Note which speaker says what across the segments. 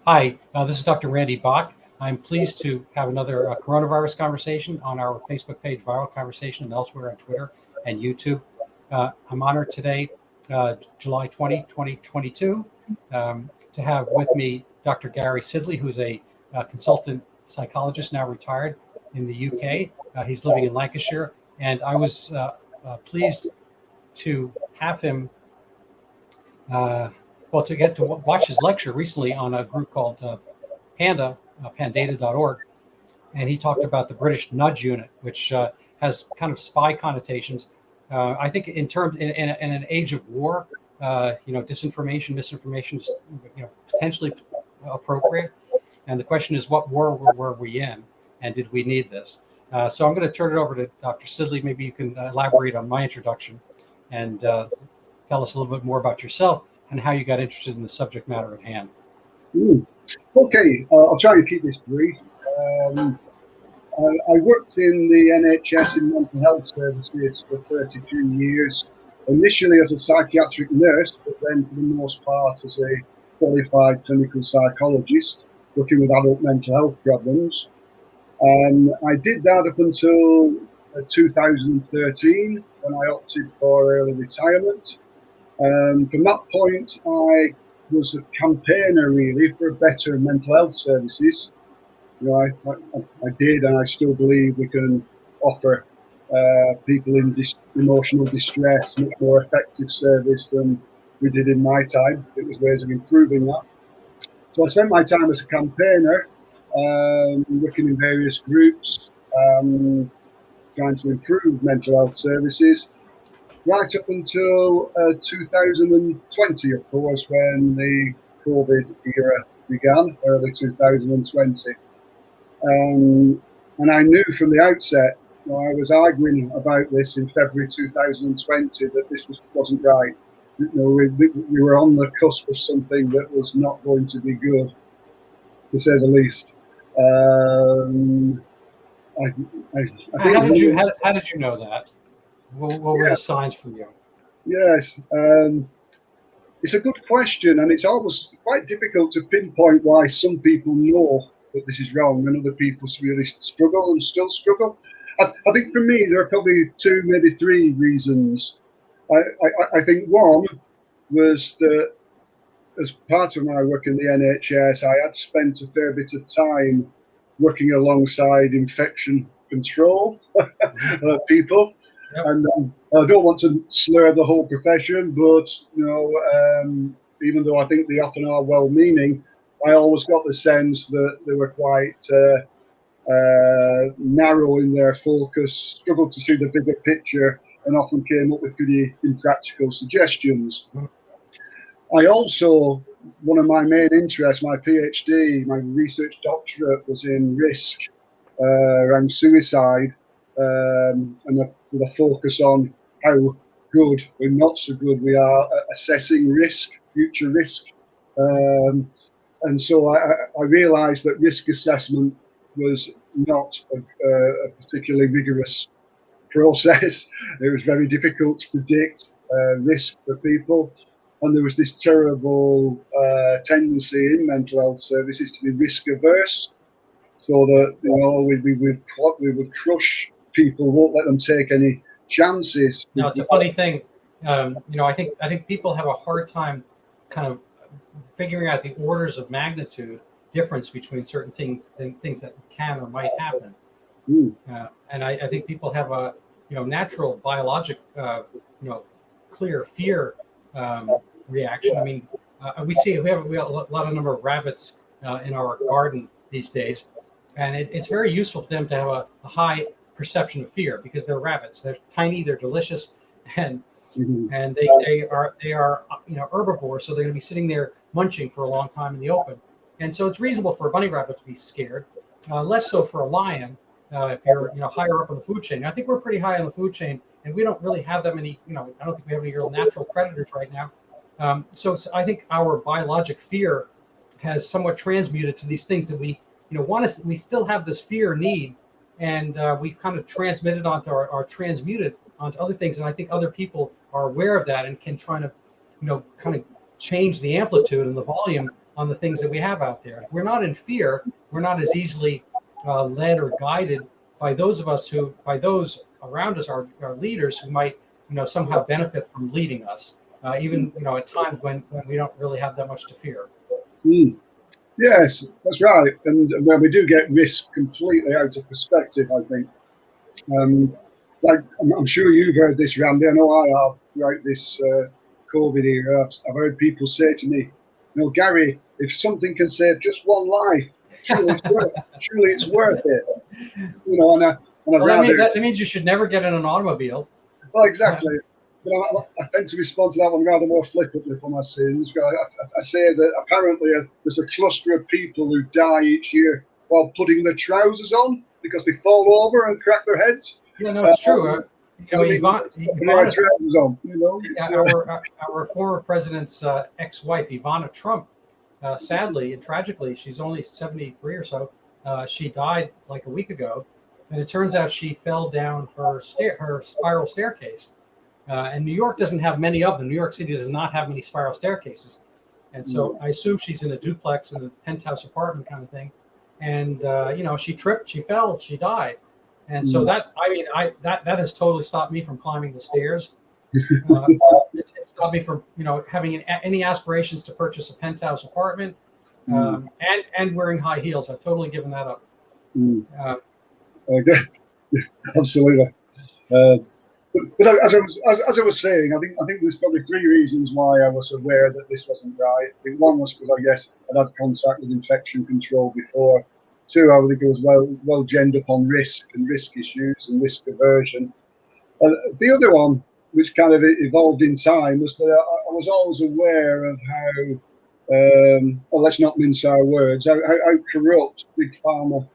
Speaker 1: Hi, this is Dr. Randy Bach. I'm pleased to have another coronavirus conversation on our Facebook page, Viral Conversation, and elsewhere on Twitter and YouTube. I'm honored today, July 20, 2022, to have with me Dr. Gary Sidley, who's a consultant psychologist, now retired in the UK. He's living in Lancashire, and I was pleased to have him to get to watch his lecture recently on a group called pandata.org, and he talked about the British nudge unit, which has kind of spy connotations. I think in an age of war, disinformation, misinformation is potentially appropriate. And the question is, what war were we in, and did we need this? So I'm going to turn it over to Dr. Sidley. Maybe you can elaborate on my introduction and tell us a little bit more about yourself and how you got interested in the subject matter at hand.
Speaker 2: Okay, I'll try and keep this brief. I worked in the NHS in mental health services for 32 years, initially as a psychiatric nurse, but then for the most part as a qualified clinical psychologist, working with adult mental health problems. I did that up until 2013, when I opted for early retirement. From that point, I was a campaigner really for better mental health services. I did, and I still believe we can offer people in emotional distress much more effective service than we did in my time. It was ways of improving that. So I spent my time as a campaigner, working in various groups, trying to improve mental health services. Right up until 2020, of course, when the COVID era began, early 2020. And I knew from the outset, I was arguing about this in February 2020, that this wasn't right. We were on the cusp of something that was not going to be good, to say the least.
Speaker 1: How did you know that? What were the signs for you?
Speaker 2: Yes, it's a good question, and it's almost quite difficult to pinpoint why some people know that this is wrong and other people really struggle and still struggle. I think for me, there are probably two, maybe three reasons. I think one was that as part of my work in the NHS, I had spent a fair bit of time working alongside infection control people. Yep. And I don't want to slur the whole profession, but even though I think they often are well-meaning, I always got the sense that they were quite narrow in their focus, struggled to see the bigger picture, and often came up with pretty impractical suggestions. I also, one of my main interests, my PhD, my research doctorate, was in risk around suicide, and with a focus on how good or not so good we are at assessing risk, future risk. And so I realized that risk assessment was not a particularly rigorous process. It was very difficult to predict risk for people. And there was this terrible tendency in mental health services to be risk averse, so that we would crush people, won't let them take any chances.
Speaker 1: No, it's a funny thing. I think people have a hard time kind of figuring out the orders of magnitude difference between certain things that can or might happen. And I think people have a natural biologic clear fear reaction. I mean, we have a lot of number of rabbits in our garden these days, and it's very useful for them to have a high perception of fear, because they're rabbits. They're tiny, they're delicious, and they are herbivores, so they're going to be sitting there munching for a long time in the open. And so it's reasonable for a bunny rabbit to be scared, less so for a lion if you're higher up on the food chain. I think we're pretty high on the food chain, and we don't really have that many. I don't think we have any real natural predators right now. So I think our biologic fear has somewhat transmuted to these things that we we still have this fear need. And we kind of transmit it onto or transmuted onto other things. And I think other people are aware of that and can try to, kind of change the amplitude and the volume on the things that we have out there. If we're not in fear, we're not as easily led or guided by those of us who, by those around us, our leaders who might, somehow benefit from leading us, even, at times when we don't really have that much to fear.
Speaker 2: Mm. Yes, that's right. And when we do get risk completely out of perspective, I think. Like I'm sure you've heard this, Randy. I know I have throughout this COVID era. I've heard people say to me, Gary, if something can save just one life, surely it's worth it.
Speaker 1: Well, that means you should never get in an automobile.
Speaker 2: Well, exactly. I tend to respond to that one rather more flippantly for my sins. I say that apparently there's a cluster of people who die each year while putting their trousers on because they fall over and crack their heads.
Speaker 1: Yeah, no, it's true. Our former president's ex-wife, Ivana Trump, sadly and tragically, she's only 73 or so. She died like a week ago, and it turns out she fell down her spiral staircase. And New York doesn't have many of them. New York City does not have many spiral staircases, and so I assume she's in a duplex in a penthouse apartment kind of thing. And she tripped, she fell, she died. And so that has totally stopped me from climbing the stairs. It's stopped me from having any aspirations to purchase a penthouse apartment, and wearing high heels. I've totally given that up.
Speaker 2: Okay. Absolutely. But as I was saying, I think there's probably three reasons why I was aware that this wasn't right. I think one was because I guess I'd had contact with infection control before. Two, I think it was well genned up on risk and risk issues and risk aversion. The other one, which kind of evolved in time, was that I was always aware of how, well, let's not mince our words, how corrupt Big Pharma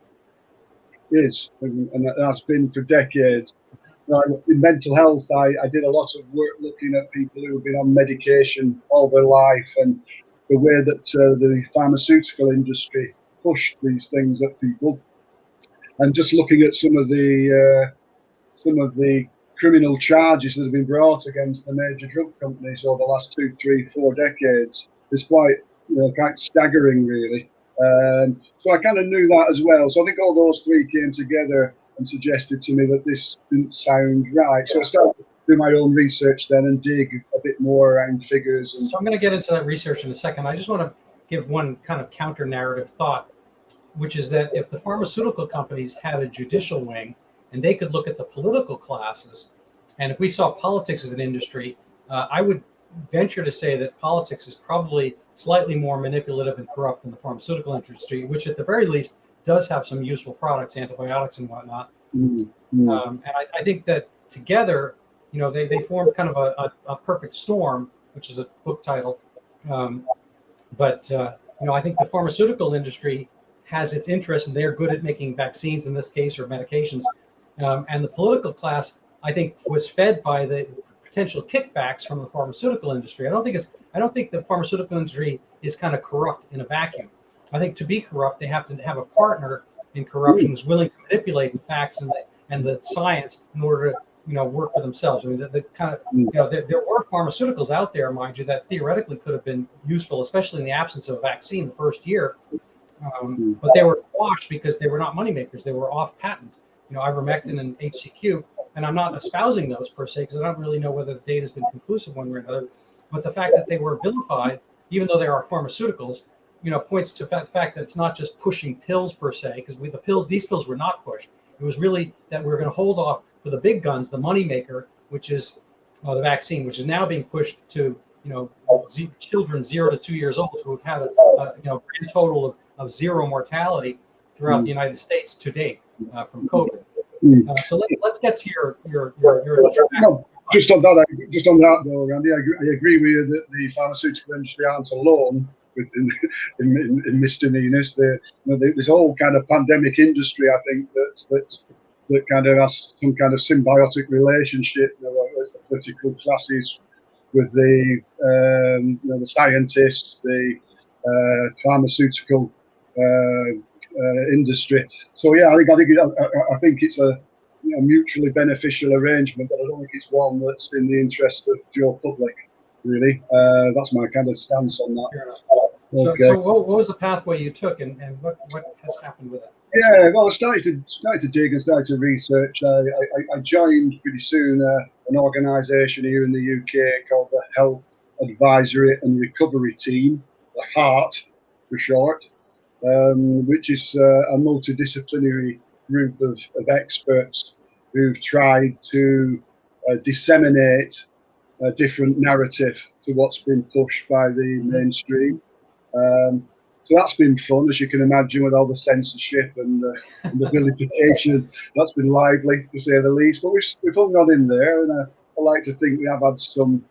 Speaker 2: is, and it has been for decades. In mental health, I did a lot of work looking at people who have been on medication all their life and the way that the pharmaceutical industry pushed these things at people, and just looking at some of the criminal charges that have been brought against the major drug companies over the last 2, 3, 4 decades is quite staggering, really. So I kind of knew that as well. So I think all those three came together and suggested to me that this didn't sound right. So I started to do my own research then and dig a bit more around figures. And
Speaker 1: so I'm going to get into that research in a second. I just want to give one kind of counter narrative thought, which is that if the pharmaceutical companies had a judicial wing and they could look at the political classes, and if we saw politics as an industry, I would venture to say that politics is probably slightly more manipulative and corrupt than the pharmaceutical industry, which at the very least does have some useful products, antibiotics and whatnot. And I think that together, they formed kind of a perfect storm, which is a book title. But I think the pharmaceutical industry has its interest, and they're good at making vaccines in this case, or medications. And the political class, I think, was fed by the potential kickbacks from the pharmaceutical industry. I don't think the pharmaceutical industry is kind of corrupt in a vacuum. I think to be corrupt, they have to have a partner in corruption who's willing to manipulate the facts and the science in order to work for themselves. I mean, the kind of there were pharmaceuticals out there, mind you, that theoretically could have been useful, especially in the absence of a vaccine the first year. But they were quashed because they were not moneymakers. They were off patent. Ivermectin and HCQ, and I'm not espousing those per se because I don't really know whether the data has been conclusive one way or another. But the fact that they were vilified, even though they are pharmaceuticals, points to the fact that it's not just pushing pills per se, because these pills were not pushed. It was really that we're going to hold off for the big guns, the moneymaker, which is the vaccine, which is now being pushed to children 0 to 2 years old who have had a grand total of zero mortality throughout the United States to date from COVID. So let's get to your
Speaker 2: just on that though, Randy, I agree with you that the pharmaceutical industry aren't alone in misdemeanors. This whole kind of pandemic industry, I think, that kind of has some kind of symbiotic relationship. It's the political classes with the scientists, the pharmaceutical industry. So yeah, I think it's a mutually beneficial arrangement, but I don't think it's one that's in the interest of Joe public. Really, that's my kind of stance on that. Okay.
Speaker 1: What was the pathway you took, and what has happened with it?
Speaker 2: Yeah, well, I started to dig and started to research. I joined pretty soon an organisation here in the UK called the Health Advisory and Recovery Team, the HEART for short, which is a multidisciplinary group of experts who've tried to disseminate a different narrative to what's been pushed by the mainstream. So that's been fun, as you can imagine, with all the censorship and the vilification. That's been lively, to say the least. But we've hung on in there, and I like to think we have had some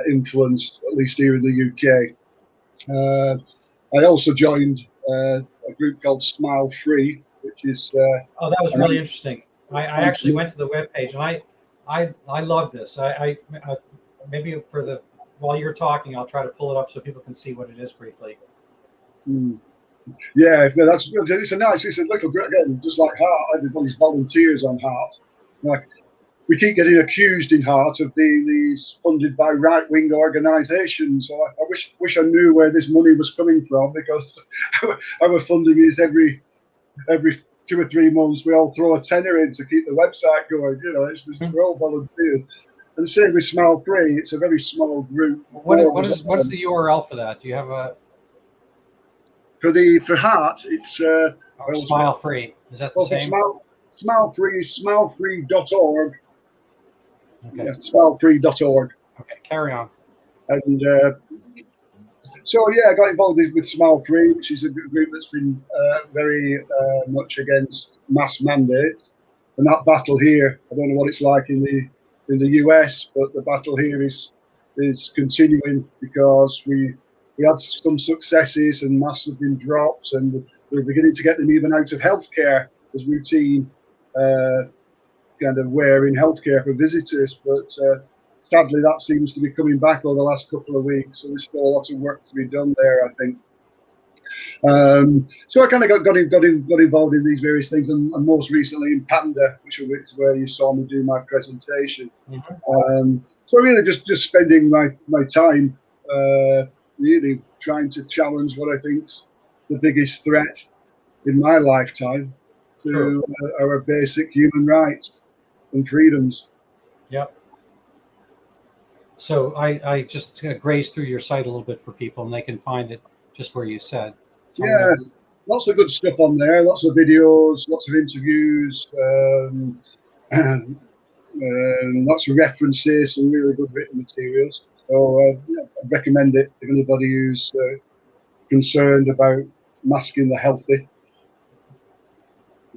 Speaker 2: influence, at least here in the UK. I also joined a group called Smile Free, which is
Speaker 1: Oh, that was really interesting. I actually went to the webpage, and I love this. Maybe while you're talking, I'll try to pull it up so people can see what it is briefly.
Speaker 2: Yeah, it's a little bit, again, just like Heart. Everybody's volunteers on Heart. Like, we keep getting accused in Heart of being these funded by right-wing organisations. So I wish I knew where this money was coming from, because our funding is every 2 or 3 months we all throw a tenner in to keep the website going. We're all volunteers. And same with Smile Free. It's a very small group.
Speaker 1: What's the URL for that? Do you have a
Speaker 2: for Heart? It's
Speaker 1: Smile Free. Is that the same?
Speaker 2: Smile Free, smilefree.org.
Speaker 1: Okay.
Speaker 2: Yeah, smilefree.org.
Speaker 1: Okay, carry on.
Speaker 2: And so, yeah, I got involved with Smile Free, which is a group that's been very much against mass mandates. And that battle here, I don't know what it's like in the US, but the battle here is continuing, because we had some successes and masks have been dropped, and we're beginning to get them even out of healthcare as routine kind of wear in healthcare for visitors. But sadly, that seems to be coming back over the last couple of weeks. So there's still a lot of work to be done there, I think. So I kind of got involved in these various things, and most recently in Panda, which is where you saw me do my presentation. So really just spending my time really trying to challenge what I think's the biggest threat in my lifetime to our basic human rights and freedoms.
Speaker 1: Yep. So I just graze through your site a little bit for people, and they can find it just where you said.
Speaker 2: Yes, lots of good stuff on there. Lots of videos, lots of interviews, lots of references, some really good written materials. So I recommend it if anybody who's concerned about masking the healthy.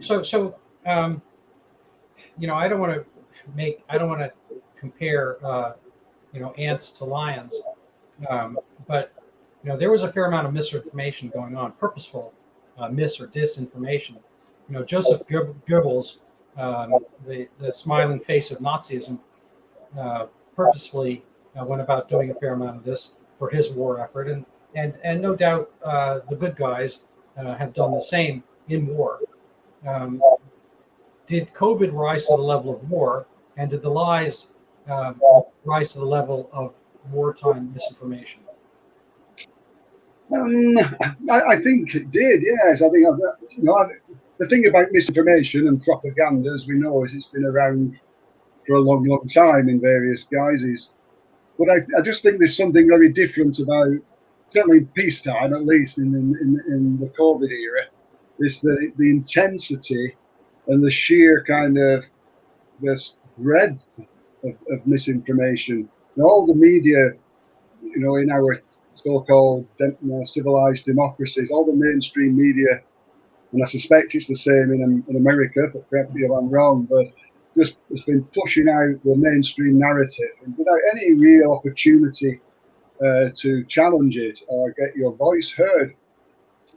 Speaker 1: So I don't want to compare ants to lions, but there was a fair amount of misinformation going on, purposeful mis or disinformation. Joseph Goebbels, the smiling face of Nazism, purposefully went about doing a fair amount of this for his war effort, and no doubt the good guys have done the same in war. Did COVID rise to the level of war, and did the lies rise to the level of wartime misinformation?
Speaker 2: I think it did. Yes, I think the thing about misinformation and propaganda, as we know, is it's been around for a long, long time in various guises. But I just think there's something very different about, certainly peacetime, at least in the COVID era, is the intensity and the sheer kind of this breadth of misinformation. And all the media, in our so-called civilized democracies, all the mainstream media, and I suspect it's the same in America, but correct me if I'm wrong, but just it's been pushing out the mainstream narrative and without any real opportunity to challenge it or get your voice heard.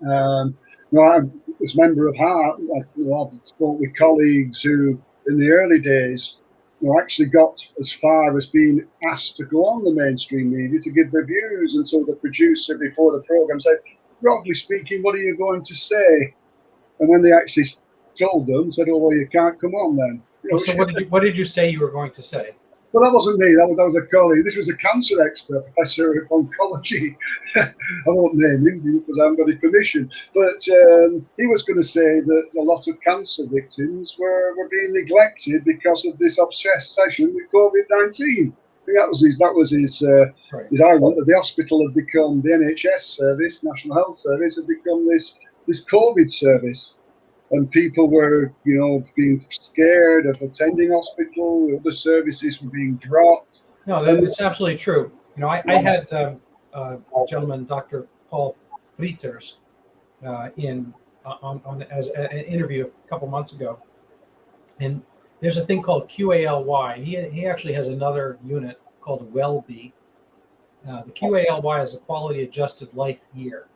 Speaker 2: I'm this member of Heart. I've spoke with colleagues who, in the early days, actually got as far as being asked to go on the mainstream media to give their views until the producer before the program said, "Broadly speaking, what are you going to say?" And when they actually told them, said, "Oh, well, you can't come on then."
Speaker 1: So what did you say you were going to say?
Speaker 2: Well, that wasn't me. That was a colleague. This was a cancer expert, professor of oncology. I won't name him because I haven't got his permission. But he was going to say that a lot of cancer victims were being neglected because of this obsession with COVID-19. I think that was his
Speaker 1: Right.
Speaker 2: his argument that the hospital had become, the NHS service, National Health Service, had become this COVID service. And people were, being scared of attending hospital. Other services were being dropped.
Speaker 1: No,
Speaker 2: And
Speaker 1: it's absolutely true. I had a gentleman, Dr. Paul Frieters, as an interview a couple months ago, and there's a thing called QALY. He actually has another unit called WellBe. The QALY is a quality adjusted life year,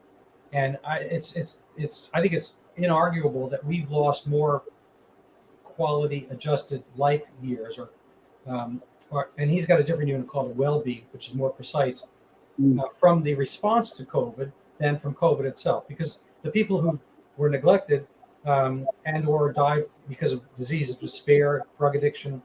Speaker 1: and I think it's inarguable that we've lost more quality adjusted life years, and he's got a different unit called a WellBe, which is more precise, from the response to COVID than from COVID itself, because the people who were neglected and or died because of diseases, despair, drug addiction,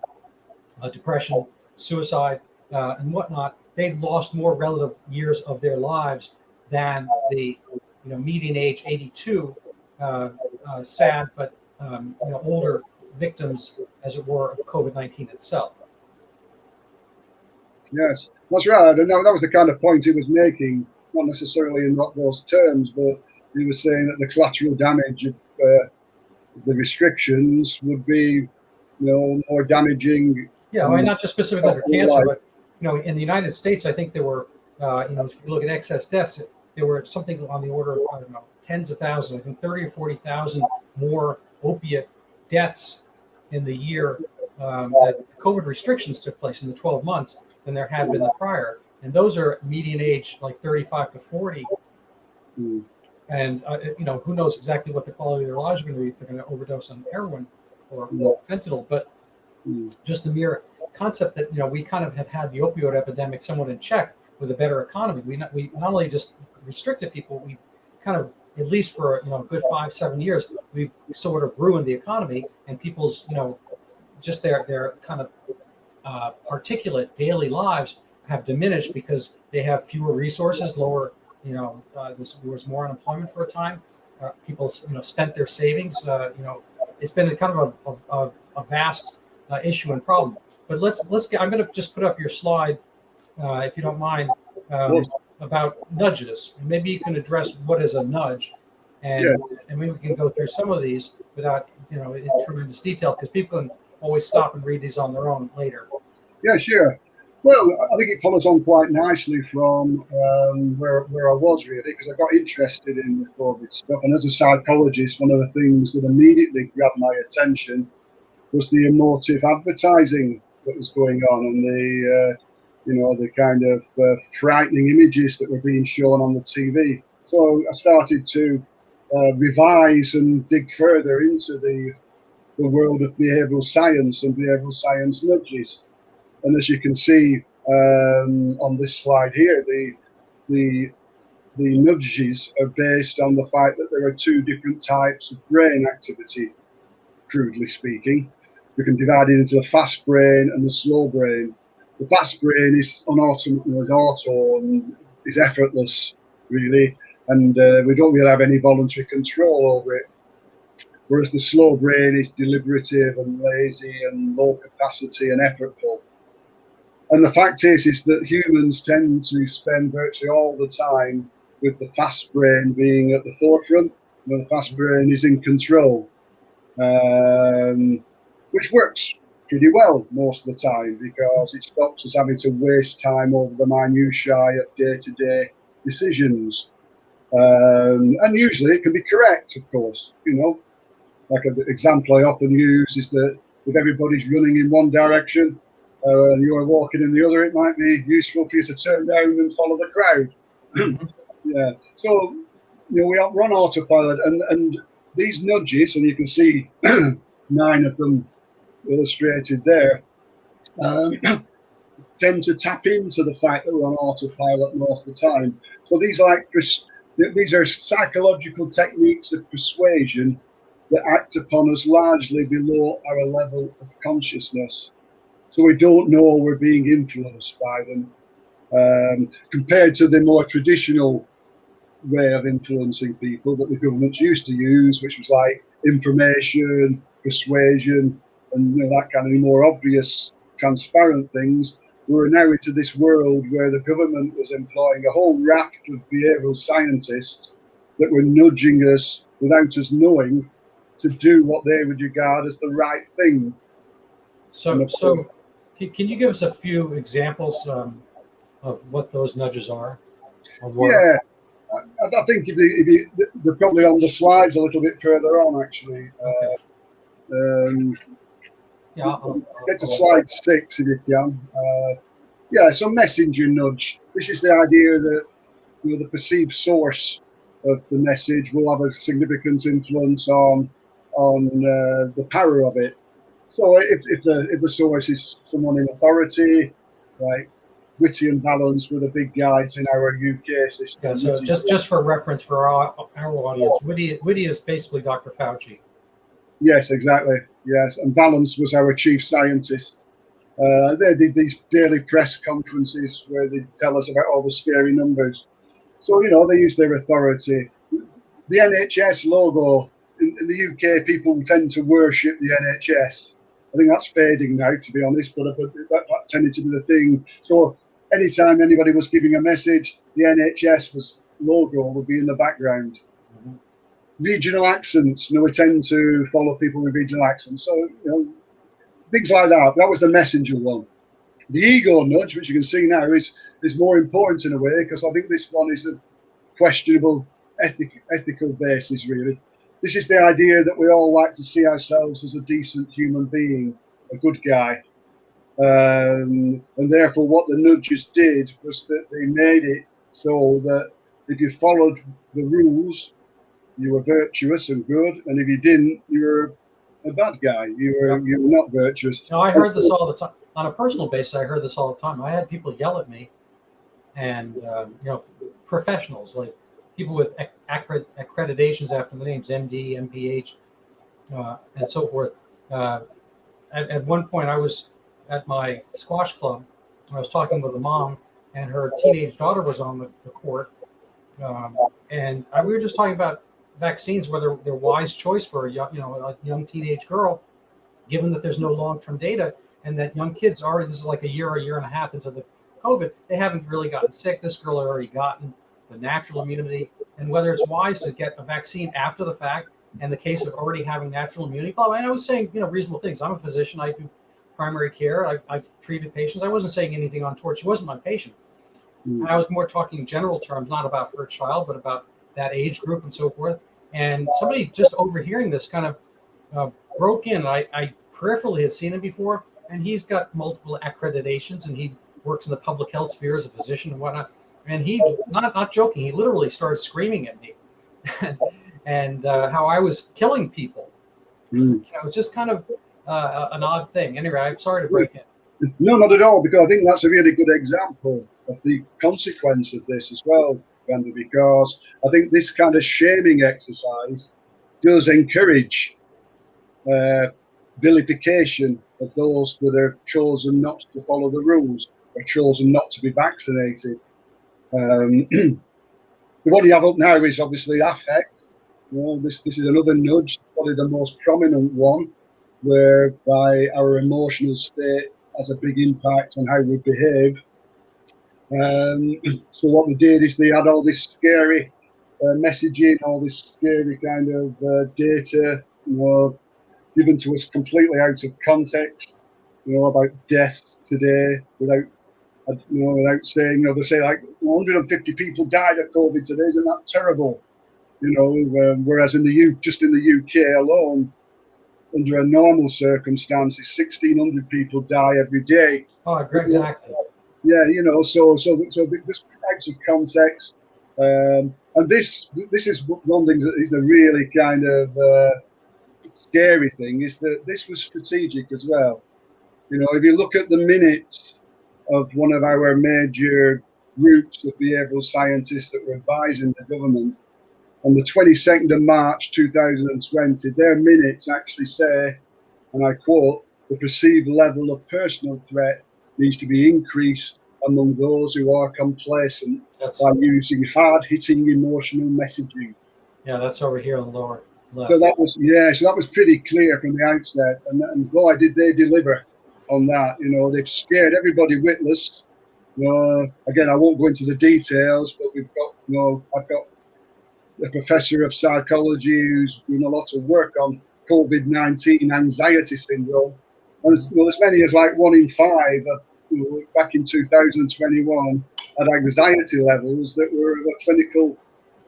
Speaker 1: depression, suicide, and whatnot, they lost more relative years of their lives than the median age 82 sad but older victims, as it were, of COVID-19 itself.
Speaker 2: yes, that's right. And that was the kind of point he was making, not necessarily in those terms, but he was saying that the collateral damage of the restrictions would be, more damaging.
Speaker 1: Yeah, well, not just specifically for cancer, but in the United States, I think there were, if you look at excess deaths, there were something on the order of, I don't know, tens of thousands, I think 30 or 40,000 more opiate deaths in the year that COVID restrictions took place in the 12 months than there had been the prior. And those are median age like 35 to 40. And, who knows exactly what the quality of their lives are going to be if they're going to overdose on heroin or fentanyl. But just the mere concept that, we kind of have had the opioid epidemic somewhat in check with a better economy. We not only just restricted people, we've kind of, at least for a good 5-7 years, we've sort of ruined the economy, and people's just their kind of particulate daily lives have diminished because they have fewer resources, lower there was more unemployment for a time. People spent their savings. It's been a kind of a vast issue and problem. But let's get. I'm going to just put up your slide, if you don't mind. About nudges. And maybe you can address what is a nudge, and maybe we can go through some of these without in tremendous detail, because people can always stop and read these on their own later.
Speaker 2: Yeah, sure. Well, I think it follows on quite nicely from where I was, really, because I got interested in the COVID stuff. And as a psychologist, one of the things that immediately grabbed my attention was the emotive advertising that was going on, and the kind of frightening images that were being shown on the TV. So I started to revise and dig further into the world of behavioural science and behavioural science nudges. And as you can see on this slide here, the nudges are based on the fact that there are two different types of brain activity, crudely speaking. We can divide it into the fast brain and the slow brain. The fast brain is auto and is effortless, really, and we don't really have any voluntary control over it. Whereas the slow brain is deliberative and lazy and low capacity and effortful. And the fact is that humans tend to spend virtually all the time with the fast brain being at the forefront, and the fast brain is in control, which works pretty well most of the time, because it stops us having to waste time over the minutiae of day-to-day decisions. And usually it can be correct, of course. Like an example I often use is that if everybody's running in one direction and you're walking in the other, it might be useful for you to turn around and follow the crowd. Yeah. So, we're on autopilot, and these nudges, and you can see 9 of them illustrated there, tend to tap into the fact that we're on autopilot most of the time. So these are psychological techniques of persuasion that act upon us largely below our level of consciousness. so we don't know we're being influenced by them, compared to the more traditional way of influencing people that the governments used to use, which was like information, persuasion, and that kind of more obvious, transparent things. We're now into this world where the government was employing a whole raft of behavioural scientists that were nudging us without us knowing to do what they would regard as the right thing.
Speaker 1: So can you give us a few examples of what those nudges are or were?
Speaker 2: Yeah, I think they're probably on the slides a little bit further on, actually.
Speaker 1: Okay. Yeah,
Speaker 2: Get to slide 6 if you can. Yeah, so messenger nudge. This is the idea that the perceived source of the message will have a significant influence on the power of it. So if the source is someone in authority, like Witty and Balance were the big guides in our UK system.
Speaker 1: Yeah, so just for reference for our audience, Witty is basically Dr. Fauci.
Speaker 2: Yes, exactly. Yes, and Balance was our chief scientist. They did these daily press conferences where they tell us about all the scary numbers. So they use their authority. The NHS logo in the UK, people tend to worship the NHS. I think that's fading now, to be honest, but that tended to be the thing. So anytime anybody was giving a message, the NHS logo would be in the background.
Speaker 1: Mm-hmm.
Speaker 2: Regional accents, we tend to follow people with regional accents. So, things like that. That was the messenger one. The ego nudge, which you can see now, is more important in a way, because I think this one is a questionable ethical basis, really. This is the idea that we all like to see ourselves as a decent human being, a good guy. And therefore what the nudges did was that they made it so that if you followed the rules, you were virtuous and good, and if you didn't, you were a bad guy. You were not virtuous.
Speaker 1: I heard this all the time. On a personal basis, I heard this all the time. I had people yell at me, and professionals, like people with accreditations after the names MD, MPH, and so forth. At one point, I was at my squash club. I was talking with a mom, and her teenage daughter was on the court, and we were just talking about vaccines, whether they're wise choice for a young teenage girl, given that there's no long-term data, and that young kids already, this is like a year and a half into the COVID, they haven't really gotten sick. This girl had already gotten the natural immunity, and whether it's wise to get a vaccine after the fact, in the case of already having natural immunity. And I was saying, reasonable things. I'm a physician. I do primary care. I've treated patients. I wasn't saying anything untoward. She wasn't my patient. And I was more talking in general terms, not about her child, but about that age group and so forth. And somebody just overhearing this kind of broke in. I peripherally had seen him before, and he's got multiple accreditations, and he works in the public health sphere as a physician and whatnot. And he, not joking, he literally started screaming at me, and how I was killing people. It was just kind of an odd thing. Anyway, I'm sorry to break in.
Speaker 2: No, not at all, because I think that's a really good example of the consequence of this as well, Randy, because I think this kind of shaming exercise does encourage vilification of those that are chosen not to follow the rules or chosen not to be vaccinated. What you have up now is obviously affect. This is another nudge, probably the most prominent one, whereby our emotional state has a big impact on how we behave. So what they did is they had all this scary messaging, all this scary kind of data, given to us completely out of context, about deaths today, without saying, they say like 150 people died of COVID today, isn't that terrible? Whereas just in the UK alone, under a normal circumstances, 1,600 people die every day.
Speaker 1: Oh, exactly.
Speaker 2: Yeah, so this out of context, and this is one thing that is a really kind of scary thing, is that this was strategic as well. If you look at the minutes of one of our major groups of behavioural scientists that were advising the government on the 22nd of March 2020, their minutes actually say, and I quote, the perceived level of personal threat needs to be increased among those who are complacent by using hard-hitting emotional messaging.
Speaker 1: Yeah, that's over here on the lower left.
Speaker 2: So that was, yeah, so that was pretty clear from the outset, and boy, did they deliver on that. You know, they've scared everybody witless. Again, I won't go into the details, but we've got, I've got a professor of psychology who's doing a lot of work on COVID-19 anxiety syndrome. And there's many as like 1 in 5 back in 2021 had anxiety levels that were of a clinical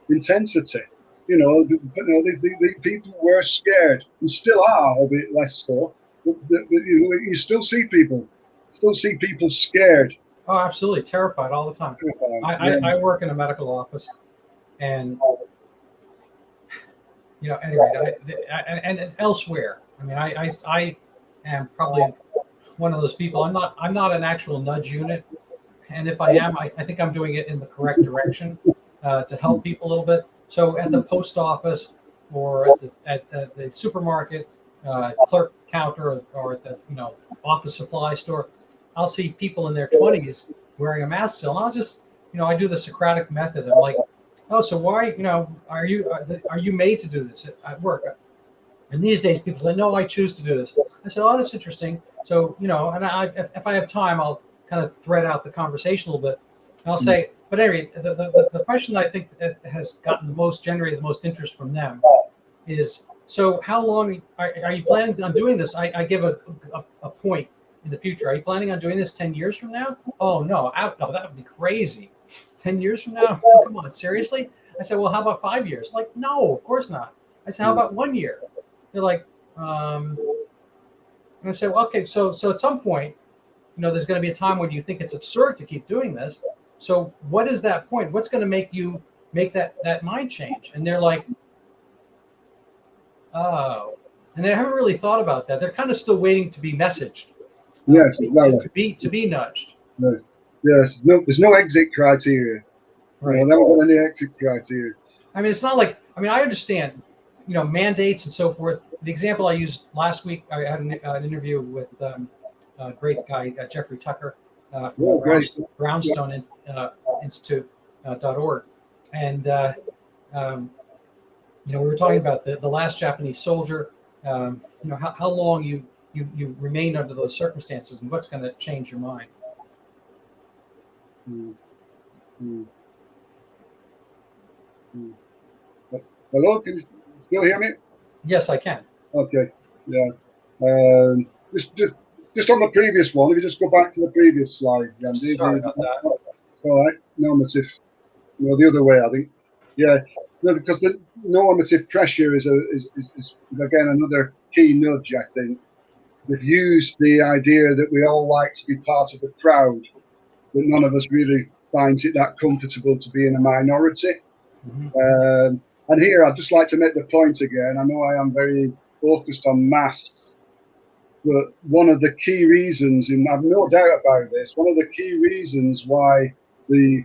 Speaker 2: intensity. The people were scared and still are, a bit less so. But you still see people scared.
Speaker 1: Oh, absolutely, terrified all the time. I work in a medical office, and anyway, and elsewhere. I mean, I am probably one of those people. I'm not an actual nudge unit, and if I am, I think I'm doing it in the correct direction to help people a little bit. So at the post office or at the supermarket clerk counter or at the office supply store, I'll see people in their 20s wearing a mask still, and I'll just I do the Socratic method. I'm like, oh, so why are you made to do this at work? And these days people say, no, I choose to do this. I said, oh, that's interesting. So and if I have time, I'll kind of thread out the conversation a little bit. And I'll say, but anyway, the question I think that has gotten generated the most interest from them is, so how long are you planning on doing this? I give a point in the future. Are you planning on doing this 10 years from now? Oh, no, that would be crazy. 10 years from now? Come on, seriously? I said, well, how about 5 years? Like, no, of course not. I said, how about 1 year? They're like, and I said, well, okay, so at some point, there's going to be a time when you think it's absurd to keep doing this. So what is that point? What's going to make you make that mind change? And they're like, oh, and they haven't really thought about that. They're kind of still waiting to be messaged.
Speaker 2: Yes, exactly.
Speaker 1: to be nudged.
Speaker 2: Yes. There's no exit criteria.
Speaker 1: Right.
Speaker 2: They haven't got any exit criteria.
Speaker 1: I mean, it's not like, I understand, mandates and so forth. The example I used last week, I had an interview with a great guy, Jeffrey Tucker, from Brownstone Institute.org. And, we were talking about the last Japanese soldier, how long you remain under those circumstances and what's going to change your mind.
Speaker 2: Hello, can you still hear me?
Speaker 1: Yes, I can.
Speaker 2: Okay, yeah. Just on the previous one, if you just go back to the previous slide, Andy.
Speaker 1: Sorry about that.
Speaker 2: It's all right. Normative. The other way, I think. Yeah, because the normative pressure is again another key nudge. I think they've used the idea that we all like to be part of the crowd, but none of us really finds it that comfortable to be in a minority. Mm-hmm. And here, I'd just like to make the point again. I know I am very focused on masks, but one of the key reasons, and I've no doubt about this, one of the key reasons why the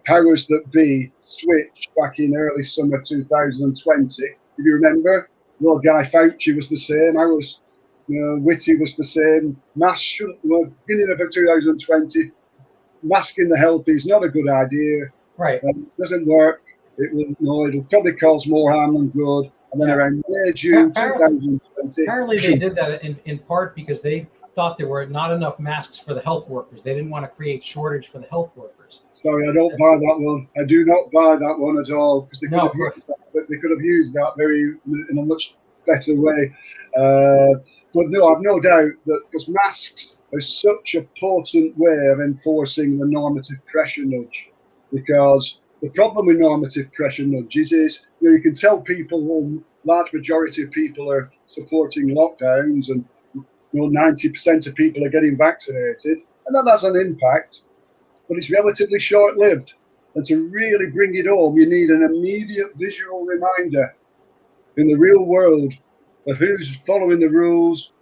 Speaker 2: powers that be switched back in early summer 2020, if you remember, Guy Fauci was the same. I was, Whitty was the same. Masks shouldn't, beginning of 2020, masking the healthy is not a good idea.
Speaker 1: Right.
Speaker 2: It doesn't work. It'll probably cause more harm than good. And then around May, June 2020.
Speaker 1: Apparently they did that in part because they thought there were not enough masks for the health workers. They didn't want to create shortage for the health workers.
Speaker 2: Sorry, I don't buy that one. I do not buy that one at all, because they could have used that in a much better way. But no, I've no doubt that because masks are such a potent way of enforcing the normative pressure nudge. Because the problem with normative pressure nudges is, you can tell people, large majority of people are supporting lockdowns, and 90% of people are getting vaccinated, and that has an impact, but it's relatively short-lived. And to really bring it home, you need an immediate visual reminder in the real world of who's following the rules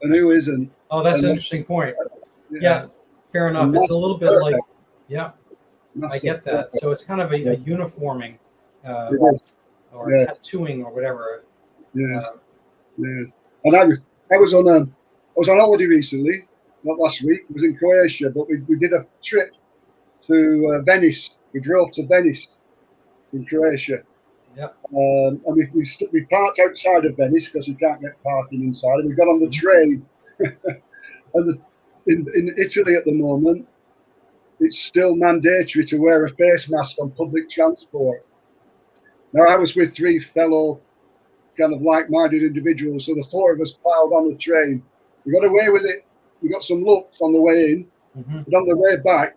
Speaker 2: and who isn't.
Speaker 1: Oh, that's an interesting point. Yeah, fair enough. It's a little bit like, I get that. So it's kind of a uniforming or tattooing or whatever.
Speaker 2: Yeah. And I was on holiday recently, not last week. It was in Croatia, but we did a trip to Venice. We drove to Venice in Croatia.
Speaker 1: Yep.
Speaker 2: And we parked outside of Venice because you can't get parking inside. And we got on the train. And in Italy at the moment, it's still mandatory to wear a face mask on public transport. Now, I was with three fellow kind of like-minded individuals, so the four of us piled on the train. We got away with it. We got some looks on the way in, but on the way back,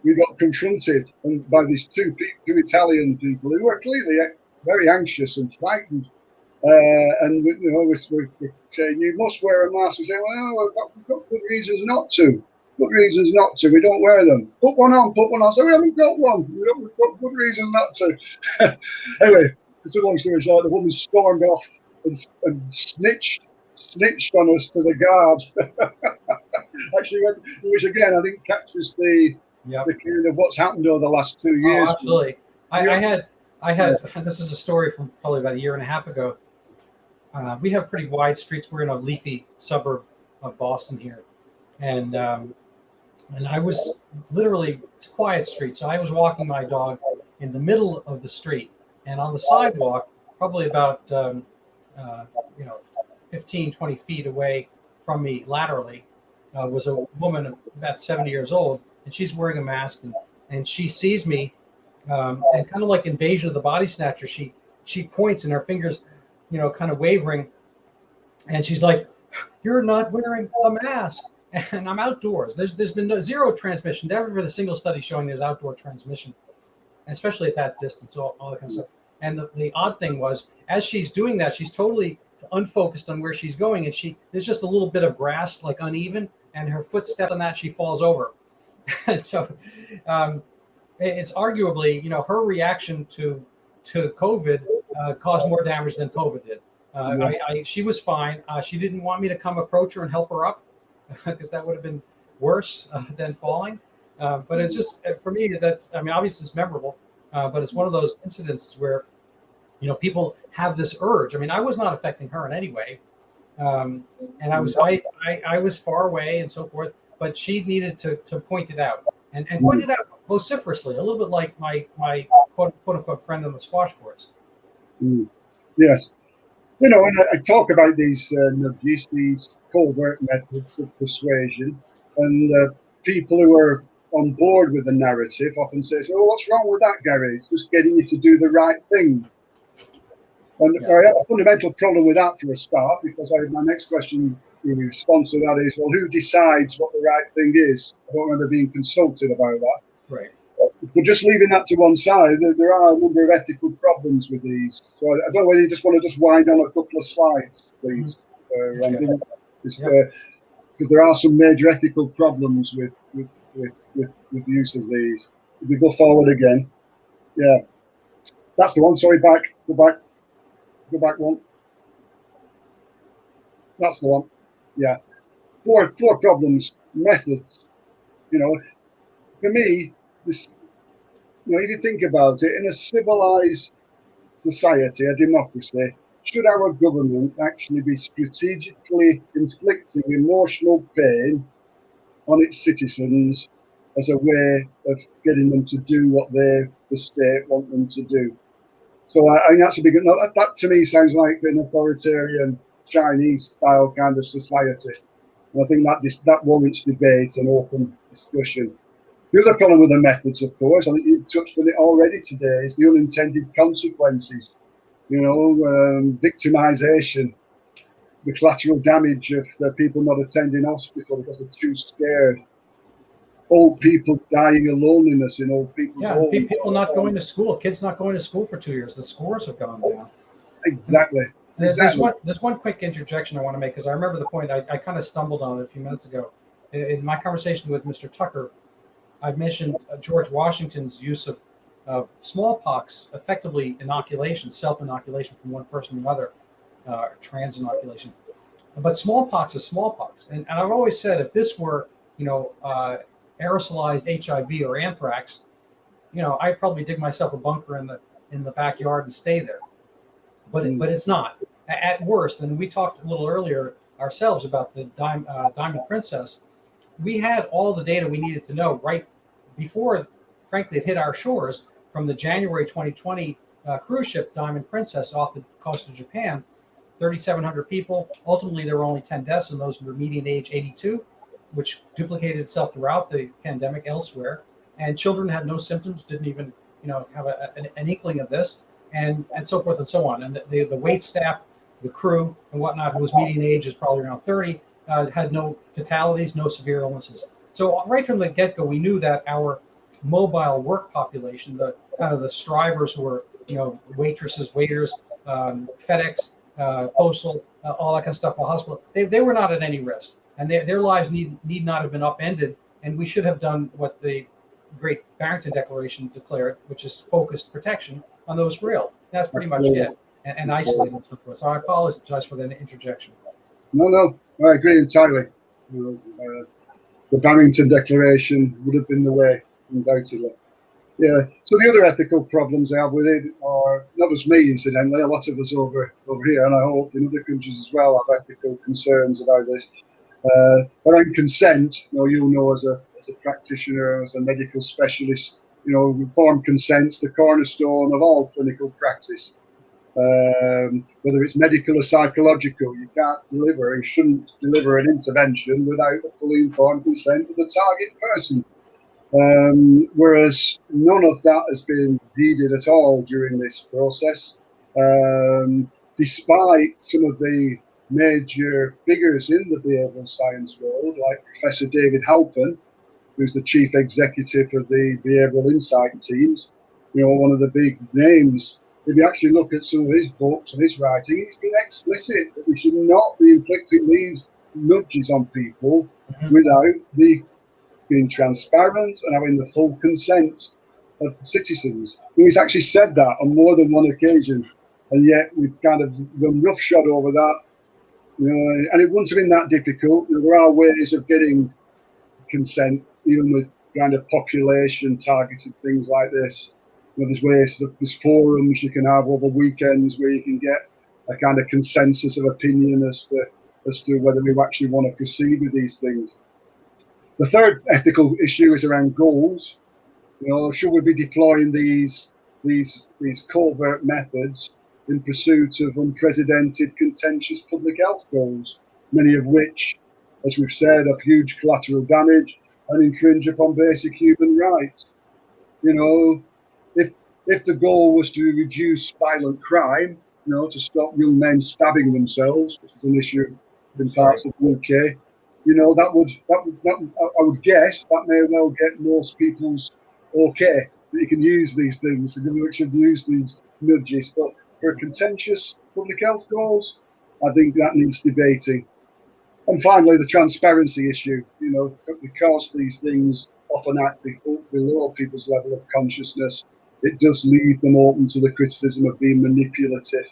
Speaker 2: we got confronted by these two Italian people who were clearly very anxious and frightened. And we're saying, you must wear a mask. We say, well, we've got good reasons not to. Good reasons not to. We don't wear them. Put one on, put one on. So we haven't got one. We've got good reasons not to. Anyway, it's a long story short. The woman stormed off and snitched on us to the guard. Actually, which again, I think captures the kind of what's happened over the last 2 years.
Speaker 1: Oh, absolutely. I had. This is a story from probably about a year and a half ago. We have pretty wide streets. We're in a leafy suburb of Boston here, and I was literally, it's a quiet street, so I was walking my dog in the middle of the street, and on the sidewalk, probably about 15, 20 feet away from me laterally, was a woman about 70 years old, and she's wearing a mask, and she sees me, and kind of like Invasion of the Body Snatcher, she points and her fingers, kind of wavering, and she's like, "You're not wearing a mask." And I'm outdoors. There's been zero transmission. Never been a single study showing there's outdoor transmission, especially at that distance, all that kind of stuff. And the odd thing was, as she's doing that, she's totally unfocused on where she's going, and there's just a little bit of grass, like uneven, and her foot steps on that, she falls over. And so it's arguably, her reaction to COVID caused more damage than COVID did. She was fine. She didn't want me to come approach her and help her up, because that would have been worse than falling. But it's just, for me, obviously it's memorable, but it's one of those incidences where, people have this urge. I was not affecting her in any way. And I was far away and so forth, but she needed to point it out and point it out vociferously, a little bit like my quote unquote friend on the squash courts.
Speaker 2: Yes. And I talk about these NUDGES, these covert methods of persuasion, and people who are on board with the narrative often say, "Well, what's wrong with that, Gary? It's just getting you to do the right thing." And I have a fundamental problem with that for a start, because my next question in response to that is, well, who decides what the right thing is? I don't remember being consulted about that.
Speaker 1: Right.
Speaker 2: But just leaving that to one side, there are a number of ethical problems with these. So I don't know whether you just want to just wind on a couple of slides, please. Because there are some major ethical problems with the use of these. If we go forward again, yeah, that's the one. Sorry, go back one. That's the one. Yeah, four problems. Methods. For me, this. If you think about it, in a civilized society, a democracy, should our government actually be strategically inflicting emotional pain on its citizens as a way of getting them to do what the state want them to do? So I think that's a big. That to me sounds like an authoritarian Chinese-style kind of society, and I think that warrants debate and open discussion. The other problem with the methods, of course, I think you've touched on it already today, is the unintended consequences. Victimization, the collateral damage of people not attending hospital because they're too scared. Old people dying of loneliness in old people's homes.
Speaker 1: People not going to school. Kids not going to school for 2 years. The scores have gone down.
Speaker 2: Exactly.
Speaker 1: There's one quick interjection I want to make, because I remember the point. I kind of stumbled on it a few minutes ago. In my conversation with Mr. Tucker, I mentioned George Washington's use of smallpox, effectively inoculation, self-inoculation from one person to another, trans inoculation. But smallpox is smallpox. And I've always said, if this were, aerosolized HIV or anthrax, I'd probably dig myself a bunker in the backyard and stay there. But it's not. At worst, and we talked a little earlier ourselves about the Diamond Princess, we had all the data we needed to know right before, frankly, it hit our shores from the January 2020 cruise ship Diamond Princess off the coast of Japan. 3,700 people. Ultimately, there were only 10 deaths, and those were median age 82, which duplicated itself throughout the pandemic elsewhere. And children had no symptoms, didn't even have an inkling of this, and so forth and so on. And the wait staff, the crew, and whatnot, whose median age is probably around 30, had no fatalities, no severe illnesses. So right from the get-go, we knew that our mobile work population, the kind of the strivers who were, waitresses, waiters, FedEx, postal, all that kind of stuff, the hospital, they were not at any risk, and their lives need not have been upended. And we should have done what the Great Barrington Declaration declared, which is focused protection on those real. That's pretty much it, and isolate and so forth. So I apologize for that interjection.
Speaker 2: No, I agree entirely. The Barrington Declaration would have been the way, undoubtedly. Yeah. So the other ethical problems I have with it are not just me, incidentally. A lot of us over here, and I hope in other countries as well, have ethical concerns about this. Around consent, you'll know as a practitioner, as a medical specialist, informed consent's the cornerstone of all clinical practice. Whether it's medical or psychological, you can't deliver and shouldn't deliver an intervention without the fully informed consent of the target person. Whereas none of that has been heeded at all during this process, despite some of the major figures in the behavioural science world, like Professor David Halpern, who's the chief executive of the Behavioural Insight teams, one of the big names. If you actually look at some of his books and his writing, he's been explicit that we should not be inflicting these nudges on people without being transparent and having the full consent of the citizens. He's actually said that on more than one occasion, and yet we've kind of gone roughshod over that. And it wouldn't have been that difficult. There are ways of getting consent, even with kind of population-targeted things like this. There's ways, there's forums you can have over weekends where you can get a kind of consensus of opinion as to whether we actually want to proceed with these things. The third ethical issue is around goals. Should we be deploying these covert methods in pursuit of unprecedented, contentious public health goals, many of which, as we've said, have huge collateral damage and infringe upon basic human rights? If the goal was to reduce violent crime, to stop young men stabbing themselves, which is an issue in parts of the UK, I would guess that may well get most people's okay, that you can use these things, the government should use these nudges. But for contentious public health goals, I think that needs debating. And finally, the transparency issue, because these things often act below people's level of consciousness, it does leave them open to the criticism of being manipulative.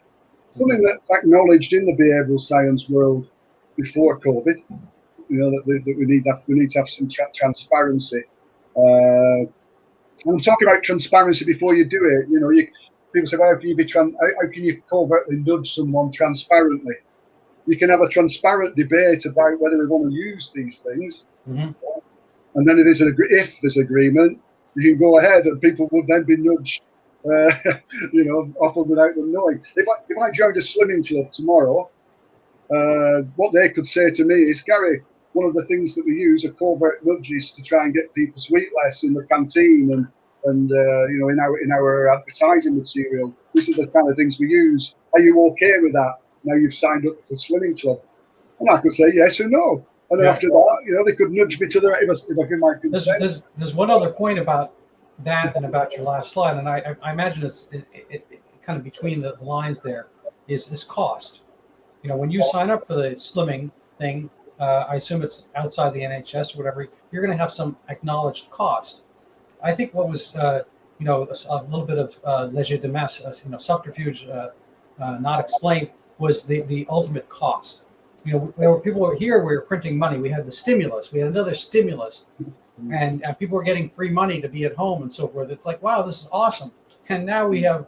Speaker 2: Something that's acknowledged in the behavioural science world before COVID, that we need to have some transparency. And I'm talking about transparency before you do it. People say, well, how can you covertly nudge someone transparently? You can have a transparent debate about whether we want to use these things, and then if there's agreement, you can go ahead, and people would then be nudged, often without them knowing. If I joined a swimming club tomorrow, what they could say to me is, Gary, one of the things that we use are covert nudges to try and get people to eat less in the canteen and in our advertising material. These are the kind of things we use. Are you okay with that? Now you've signed up to the swimming club, and I could say yes or no. And then after that, they could nudge me to the right if I give my consent.
Speaker 1: There's one other point about that and about your last slide, and I imagine it kind of between the lines there is cost. When you sign up for the slimming thing, I assume it's outside the NHS or whatever, you're going to have some acknowledged cost. I think what was a little bit of legerdemain, subterfuge not explained, was the ultimate cost. People were here, we were printing money, we had the stimulus, we had another stimulus, and people were getting free money to be at home and so forth. It's like, wow, this is awesome. And now we have,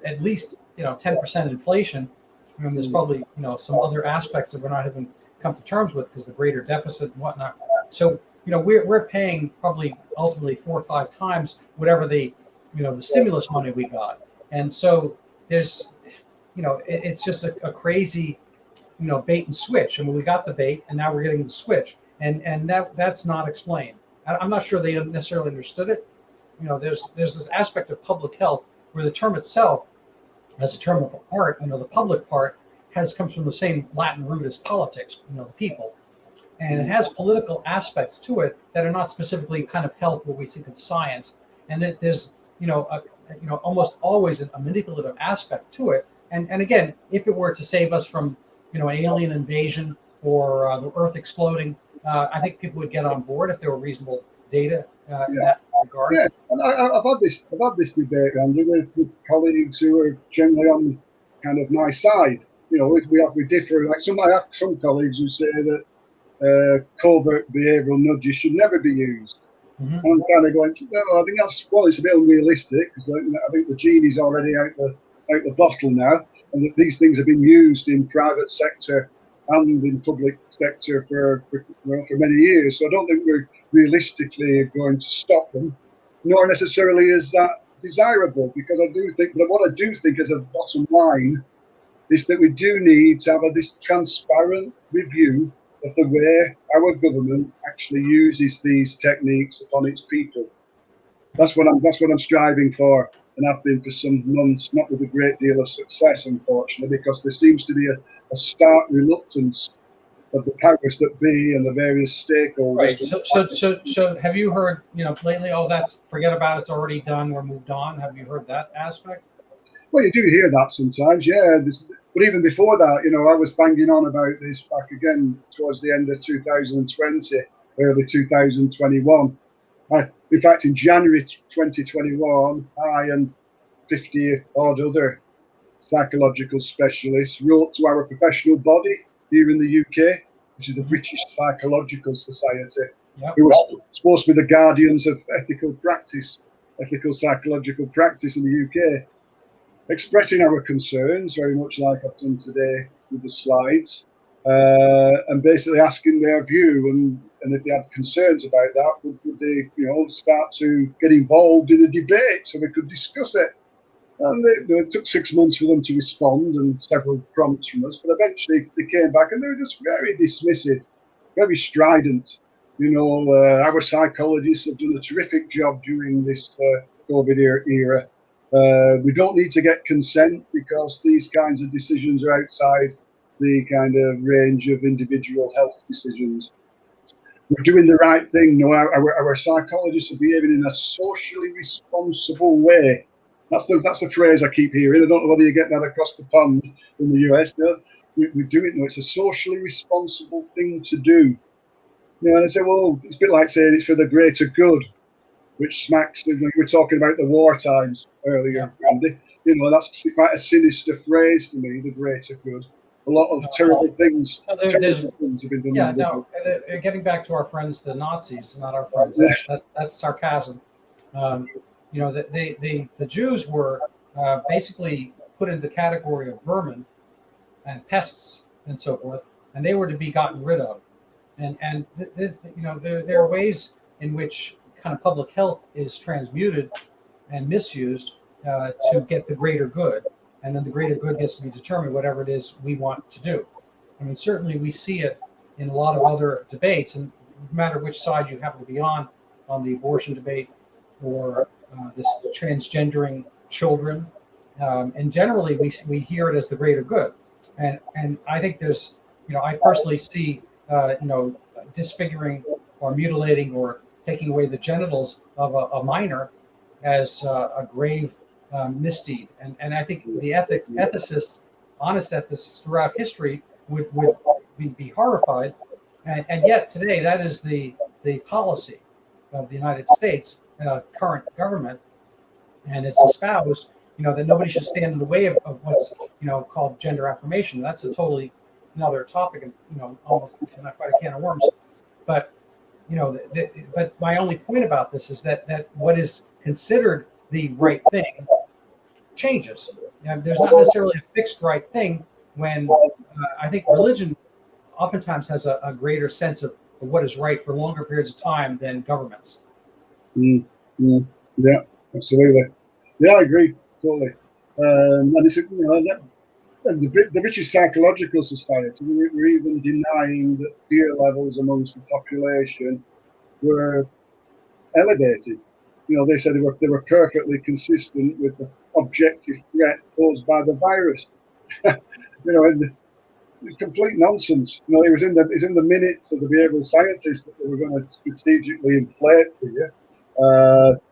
Speaker 1: at least 10% inflation, I mean, there's probably, some other aspects that we're not even come to terms with because the greater deficit and whatnot. So, we're paying probably ultimately 4 or 5 times whatever the stimulus money we got. And so there's, it's just a crazy, bait and switch. I mean, we got the bait and now we're getting the switch, and that's not explained. I'm not sure they necessarily understood it. There's this aspect of public health where the term itself, as a term of art, the public part comes from the same Latin root as politics, the people, and it has political aspects to it that are not specifically kind of health, what we think of science, and that there's almost always a manipulative aspect to it. And again, if it were to save us from an alien invasion or the Earth exploding, I think people would get on board if there were reasonable data in that regard.
Speaker 2: Yeah, and I've had this debate, Andy, with colleagues who are generally on kind of my side. We differ. Like I have some colleagues who say that covert behavioural nudges should never be used. Mm-hmm. And I'm kind of going, well, I think it's a bit unrealistic because I think the genie's already out the bottle now, and that these things have been used in private sector and in public sector for many years. So I don't think we're realistically going to stop them, nor necessarily is that desirable, because I do think, but what I do think as a bottom line is that we do need to have this transparent review of the way our government actually uses these techniques upon its people. That's what I'm striving for, and have been for some months, not with a great deal of success, unfortunately, because there seems to be a stark reluctance of the powers that be and the various stakeholders.
Speaker 1: Right. So have you heard, lately, forget about it, it's already done, we're moved on? Have you heard that aspect?
Speaker 2: Well, you do hear that sometimes, yeah. But even before that, I was banging on about this back again towards the end of 2020, early 2021. In fact, in January 2021, I and 50 odd other psychological specialists wrote to our professional body here in the UK, which is the British Psychological Society, who was supposed to be the guardians of ethical psychological practice in the UK, expressing our concerns, very much like I've done today with the slides, and basically asking their view, and if they had concerns about that, would they, start to get involved in a debate so we could discuss it. And it took 6 months for them to respond and several prompts from us, but eventually they came back and they were just very dismissive, very strident. Our psychologists have done a terrific job during this COVID era. We don't need to get consent because these kinds of decisions are outside the kind of range of individual health decisions. We're doing the right thing. Our psychologists are behaving in a socially responsible way. That's the phrase I keep hearing. I don't know whether you get that across the pond in the US. No, we do it. No, it's a socially responsible thing to do. And I say, well, it's a bit like saying it's for the greater good, which smacks. We were talking about the war times earlier, Andy. That's quite a sinister phrase to me. The greater good. A lot of terrible things. Terrible things have been done.
Speaker 1: Yeah. No. Getting back to our friends, the Nazis, not our friends. That's sarcasm. The Jews were basically put in the category of vermin and pests and so forth, and they were to be gotten rid of. And there are ways in which kind of public health is transmuted and misused to get the greater good, and then the greater good gets to be determined whatever it is we want to do. I mean, certainly we see it in a lot of other debates, and no matter which side you happen to be on the abortion debate or this transgendering children, and generally we hear it as the greater good, and I think there's I personally see disfiguring or mutilating or taking away the genitals of a minor as a grave misdeed, and I think the ethicists, honest ethicists throughout history would be horrified, and yet today that is the policy of the United States current government, and it's espoused that nobody should stand in the way of what's called gender affirmation. That's a totally another topic, and almost not quite a can of worms, but but my only point about this is that what is considered the right thing changes. There's not necessarily a fixed right thing, when I think religion oftentimes has a greater sense of what is right for longer periods of time than governments.
Speaker 2: Yeah, absolutely. Yeah, I agree totally. And it's and the British Psychological Society were even denying that fear levels amongst the population were elevated. They said they were perfectly consistent with the objective threat posed by the virus. And complete nonsense. It was in the minutes of the behavioural scientists that they were going to strategically inflate fear.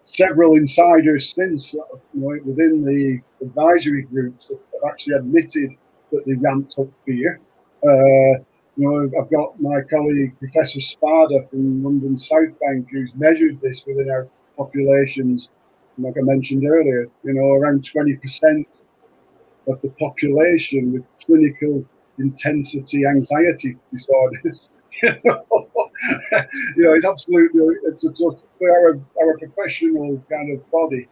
Speaker 2: Several insiders since, within the advisory groups have actually admitted that they ramped up fear. I've got my colleague Professor Spada from London South Bank who's measured this within our populations. Like I mentioned earlier, around 20% of the population with clinical intensity anxiety disorders. It's absolutely, for our professional kind of body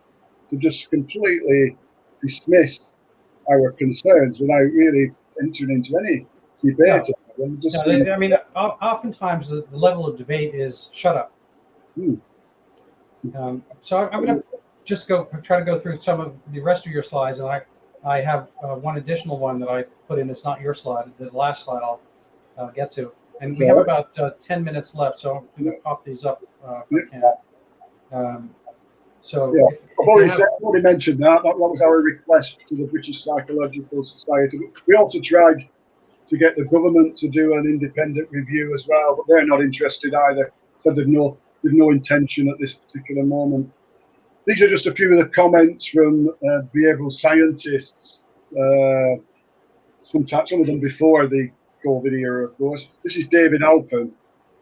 Speaker 2: to just completely dismiss our concerns without really entering into any debate.
Speaker 1: I mean, oftentimes the level of debate is shut up. So I'm going to just try to go through some of the rest of your slides, and I have one additional one that I put in. It's not your slide. The last slide I'll get to. And we have about 10 minutes left, so I'm going to pop these up if I can.
Speaker 2: I've already mentioned that. That was our request to the British Psychological Society. We also tried to get the government to do an independent review as well, but they're not interested either. So they've no intention at this particular moment. These are just a few of the comments from behavioural scientists. Some of them before the COVID era, of course. This is David Alpen,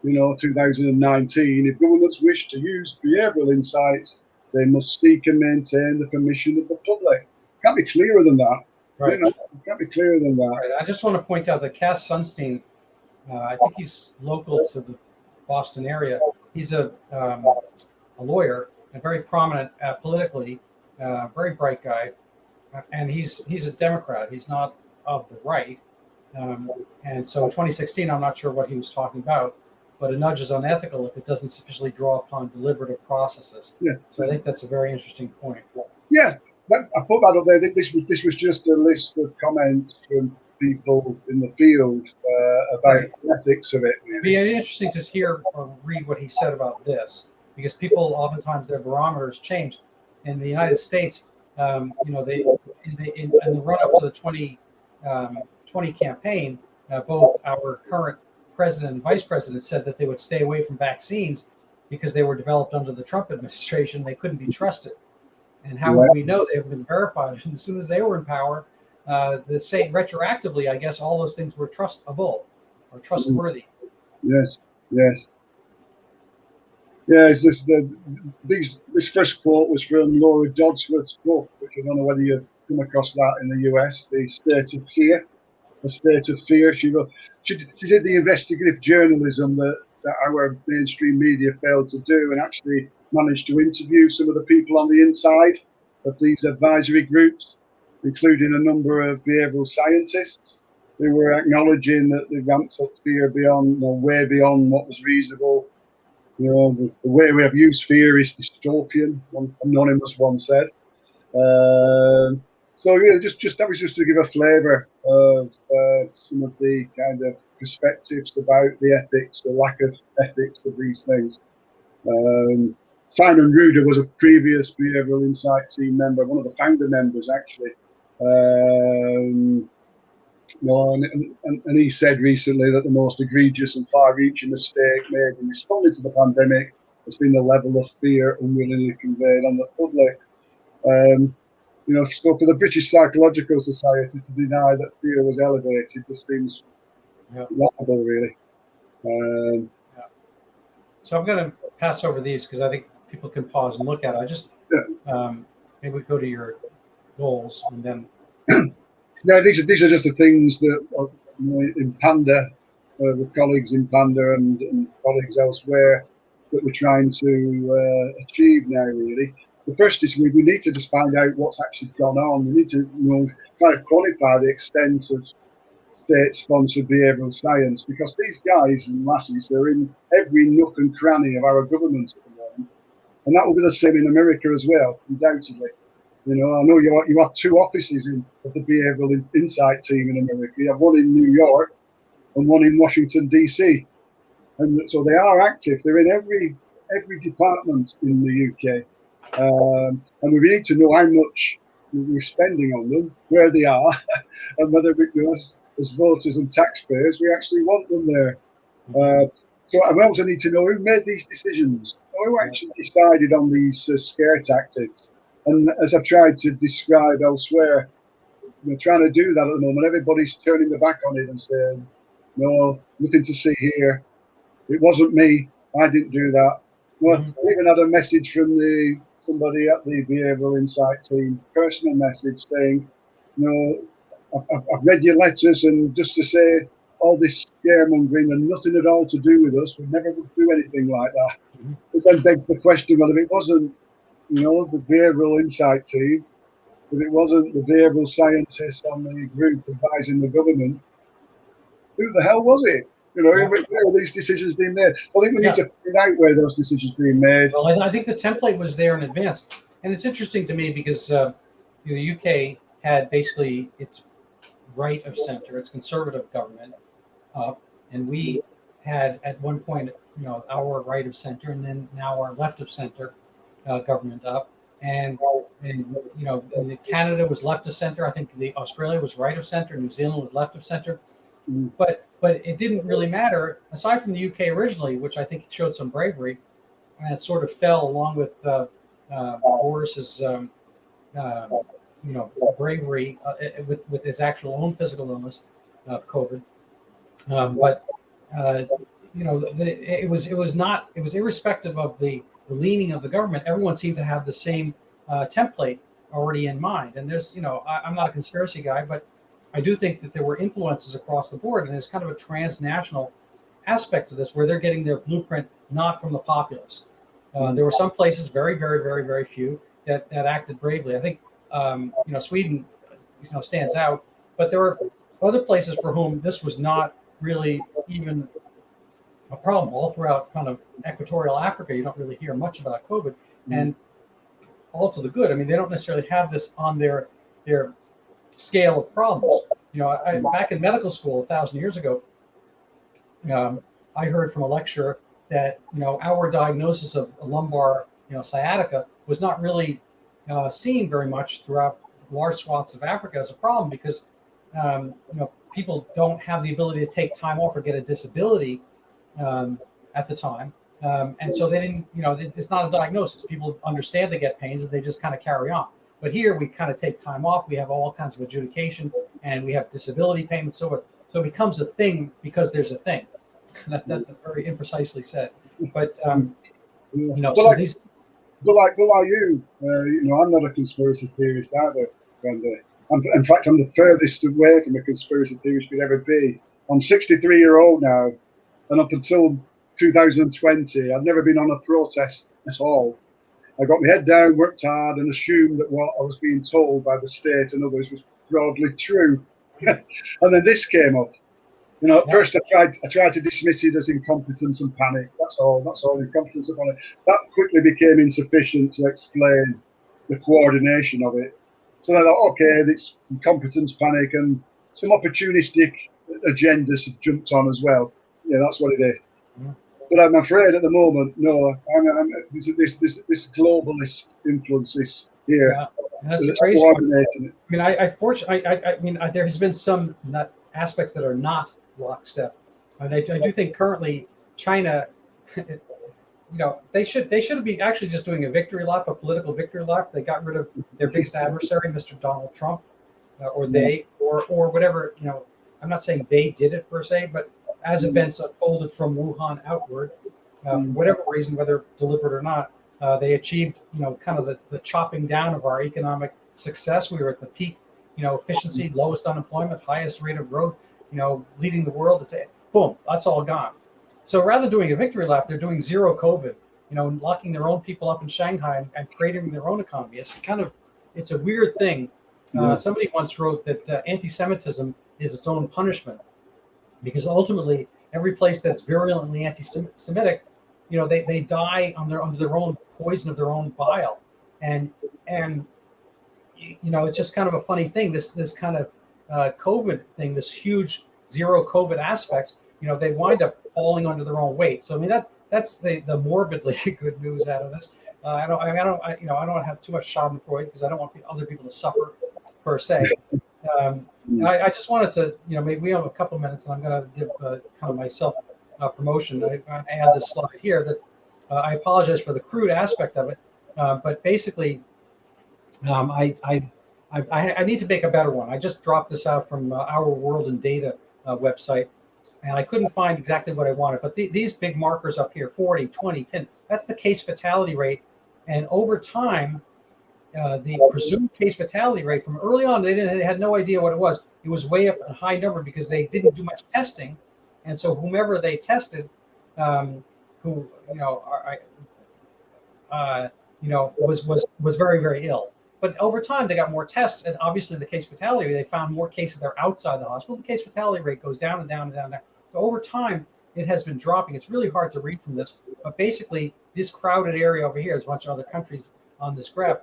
Speaker 2: 2019. If governments wish to use behavioural insights, they must seek and maintain the permission of the public. Can't be clearer than that.
Speaker 1: Right.
Speaker 2: Can't be clearer than that.
Speaker 1: Right. I just want to point out that Cass Sunstein, I think he's local to the Boston area. He's a lawyer and very prominent politically, very bright guy, and he's a Democrat. He's not of the right, and so in 2016, I'm not sure what he was talking about, but a nudge is unethical if it doesn't sufficiently draw upon deliberative processes. Yeah. So I think that's a very interesting point.
Speaker 2: Yeah, I put that up there. This was just a list of comments from people in the field about the ethics of it.
Speaker 1: It'd be interesting to hear or read what he said about this, because people oftentimes their barometers change. In the United States, they in the run-up to the 2020 campaign, both our current president and vice president said that they would stay away from vaccines because they were developed under the Trump administration. They couldn't be trusted. And how would we know? They've been verified. And as soon as they were in power, they say retroactively, I guess all those things were trustable or trustworthy.
Speaker 2: Yes. Yeah, it's just this first quote was from Laura Dodsworth's book, which I don't know whether you've come across that in the US, The State of Fear. The State of Fear. She did the investigative journalism that our mainstream media failed to do, and actually managed to interview some of the people on the inside of these advisory groups, including a number of behavioural scientists who were acknowledging that they ramped up fear way beyond what was reasonable. The way we have used fear is dystopian, one anonymous one said. So yeah, that was just to give a flavour of some of the kind of perspectives about the ethics, the lack of ethics of these things. Simon Ruder was a previous behavioural insight team member, one of the founder members actually. And he said recently that the most egregious and far-reaching mistake made in responding to the pandemic has been the level of fear unwillingly conveyed on the public. So for the British Psychological Society to deny that fear was elevated just seems laughable, really.
Speaker 1: So I'm going to pass over these because I think people can pause and look at it. I just maybe we go to your goals and then.
Speaker 2: No, these are just the things that in Panda, with colleagues in Panda and colleagues elsewhere, that we're trying to achieve now. Really, the first is we need to just find out what's actually gone on. We need to try to quantify the extent of state-sponsored behavioural science, because these guys and lasses are in every nook and cranny of our government at the moment, and that will be the same in America as well, undoubtedly. You know, I know you have two offices of the behavioural insight team in America. You have one in New York and one in Washington DC, and so they are active. They're in every department in the UK, and we need to know how much we're spending on them, where they are, and whether as voters and taxpayers we actually want them there. So we also need to know who made these decisions, who actually decided on these scare tactics. And as I've tried to describe elsewhere, we're trying to do that at the moment. Everybody's turning their back on it and saying, no, nothing to see here. It wasn't me. I didn't do that. Well, I even had a message from somebody at the Behavioural Insight team, personal message saying, no, I've read your letters, and just to say all this scaremongering and nothing at all to do with us, we never would do anything like that. It then begs the question, well, if it wasn't, you know, the Behavioural Insight team, if it wasn't the behavioural scientists on the group advising the government, who the hell was it? You know, where are these decisions being made? I think we need to find out where those decisions are being made.
Speaker 1: Well, I think the template was there in advance. And it's interesting to me because the UK had basically its right of center, its conservative government up, and we had at one point, you know, our right of center, and then now our left of center government up. And you know, Canada was left of center. I think Australia was right of center. New Zealand was left of center. But it didn't really matter, aside from the UK originally, which I think showed some bravery, and it sort of fell along with Boris's you know, bravery with his actual own physical illness of COVID. But you know, it was irrespective of the leaning of the government. Everyone seemed to have the same template already in mind. And there's, you know, I'm not a conspiracy guy, but I do think that there were influences across the board, and there's kind of a transnational aspect to this where they're getting their blueprint not from the populace. There were some places, very, very, very, very few, that acted bravely. I think you know, Sweden, you know, stands out, but there were other places for whom this was not really even a problem. All throughout kind of equatorial Africa, you don't really hear much about COVID, and all to the good. I mean, they don't necessarily have this on their scale of problems. You know, back in medical school 1,000 years ago, I heard from a lecturer that, you know, our diagnosis of lumbar, you know, sciatica was not really seen very much throughout large swaths of Africa as a problem because, you know, people don't have the ability to take time off or get a disability at the time. And so they didn't, you know, it's not a diagnosis. People understand they get pains and they just kind of carry on. But here we kind of take time off. We have all kinds of adjudication and we have disability payments. So it becomes a thing because there's a thing. That's very imprecisely said. But, you know, so these.
Speaker 2: But like you, you know, I'm not a conspiracy theorist either, Randy. In fact, I'm the furthest away from a conspiracy theorist could ever be. I'm 63-year-old now, and up until 2020, I'd never been on a protest at all. I got my head down, worked hard, and assumed that what I was being told by the state and others was broadly true. And then this came up. You know, at first I tried to dismiss it as incompetence and panic. That's all, incompetence and panic. That quickly became insufficient to explain the coordination of it. So I thought, okay, it's incompetence, panic, and some opportunistic agendas have jumped on as well. Yeah, that's what it is. But I'm afraid at the moment, no, this globalist influences here.
Speaker 1: Yeah, that's crazy. I mean, there has been some aspects that are not lockstep, and I do think currently China, you know, they should be actually just doing a victory lap, a political victory lap. They got rid of their biggest adversary, Mr. Donald Trump, or whatever. You know, I'm not saying they did it per se, but as events unfolded from Wuhan outward, for whatever reason, whether deliberate or not, they achieved, you know, kind of the chopping down of our economic success. We were at the peak, you know, efficiency, lowest unemployment, highest rate of growth, you know, leading the world. It's boom, that's all gone. So rather than doing a victory lap, they're doing zero COVID, you know, locking their own people up in Shanghai and creating their own economy. It's a weird thing. Somebody once wrote that anti-Semitism is its own punishment, because ultimately every place that's virulently anti-Semitic, they die under their own poison of their own bile, and it's just kind of a funny thing. This kind of COVID thing, this huge zero COVID aspects, they wind up falling under their own weight. So I mean that's the morbidly good news out of this. I don't have too much Schadenfreude because I don't want other people to suffer per se. I just wanted to, maybe we have a couple minutes, and I'm going to give kind of myself promotion. I add this slide here that I apologize for the crude aspect of it, but basically, I need to make a better one. I just dropped this out from Our World in Data website, and I couldn't find exactly what I wanted. But these big markers up here, 40, 20, 10, that's the case fatality rate. And over time, the presumed case fatality rate from early on, they had no idea what it was. It was way up a high number because they didn't do much testing. And so whomever they tested, was very, very ill. But over time, they got more tests, and obviously the case fatality, they found more cases that are outside the hospital. The case fatality rate goes down and down and down and down. So over time, it has been dropping. It's really hard to read from this, but basically, this crowded area over here is a bunch of other countries on this graph,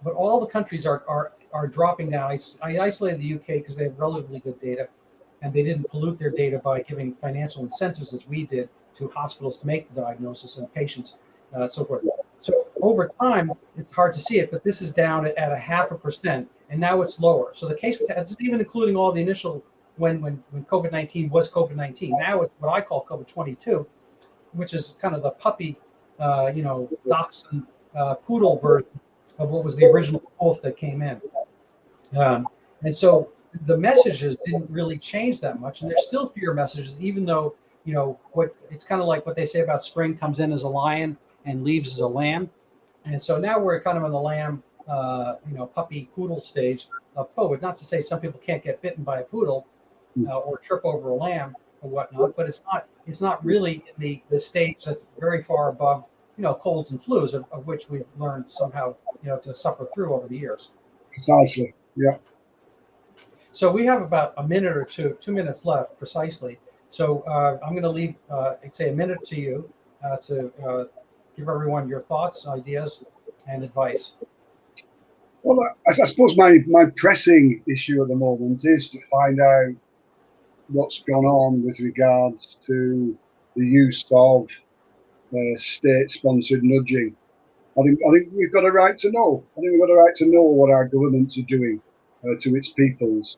Speaker 1: but all the countries are dropping down. I isolated the UK because they have relatively good data, and they didn't pollute their data by giving financial incentives as we did to hospitals to make the diagnosis and patients, so forth. So over time, it's hard to see it, but this is down at 0.5%, and now it's lower. So the case, this is even including all the initial when COVID-19 was COVID-19. Now it's what I call COVID-22, which is kind of the puppy, dachshund, poodle version of what was the original wolf that came in. And so the messages didn't really change that much, and there's still fear messages, even though it's kind of like what they say about spring comes in as a lion and leaves as a lamb. And so now we're kind of in the lamb, puppy poodle stage of COVID. Not to say some people can't get bitten by a poodle or trip over a lamb or whatnot, but it's not really in the stage that's very far above, colds and flus, of which we've learned somehow, to suffer through over the years.
Speaker 2: Precisely. Yeah.
Speaker 1: So we have about a minute or 2 minutes left precisely. So I'm going to leave, say, a minute to you to give everyone your thoughts, ideas, and advice.
Speaker 2: Well, I suppose my pressing issue at the moment is to find out what's gone on with regards to the use of state-sponsored nudging. I think we've got a right to know. I think we've got a right to know what our governments are doing to its peoples.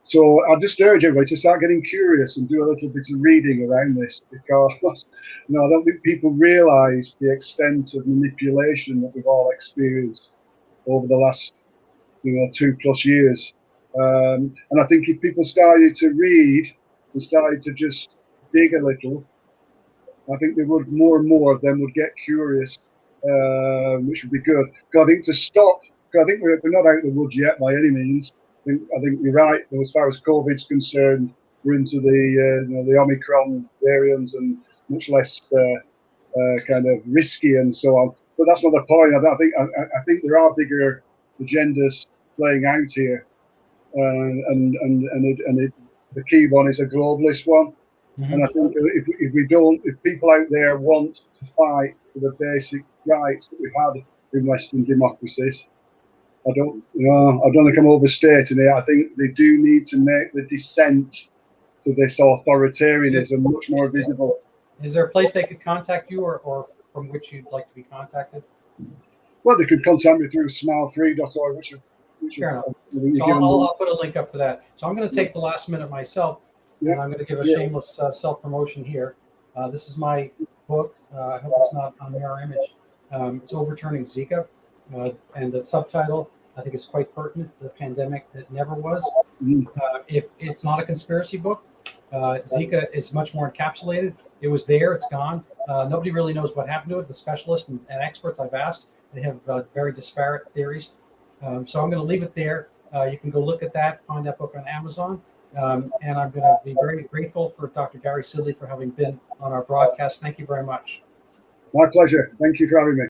Speaker 2: So I just urge everybody to start getting curious and do a little bit of reading around this, because I don't think people realise the extent of manipulation that we've all experienced over the last 2+ years. And I think if people started to read and started to just dig a little, I think they would, more and more of them would get curious, which would be good. Because I think to stop, because I think we're not out of the woods yet by any means. I think you're right. As far as COVID's concerned, we're into the Omicron variant and much less kind of risky and so on. But that's not the point. I think there are bigger agendas playing out here, and the key one is a globalist one. Mm-hmm. And I think if people out there want to fight for the basic rights that we've had in Western democracies, I don't think I'm overstating it. I think they do need to make the descent to this authoritarianism much more visible.
Speaker 1: Is there a place they could contact you, or from which you'd like to be contacted?
Speaker 2: Well, they could contact me through smilefree.org, which
Speaker 1: fair enough. So I'll put a link up for that. So I'm going to take the last minute myself, and I'm going to give a shameless self-promotion here. This is my book. I hope it's not on mirror image. It's Overturning Zika. And the subtitle, I think, is quite pertinent: "The Pandemic That Never Was." If it's not a conspiracy book, Zika is much more encapsulated. It was there, it's gone. Nobody really knows what happened to it. The specialists and experts I've asked, they have very disparate theories. So I'm going to leave it there. You can go look at that, find that book on Amazon. And I'm going to be very grateful for Dr. Gary Sidley for having been on our broadcast. Thank you very much.
Speaker 2: My pleasure. Thank you for having me.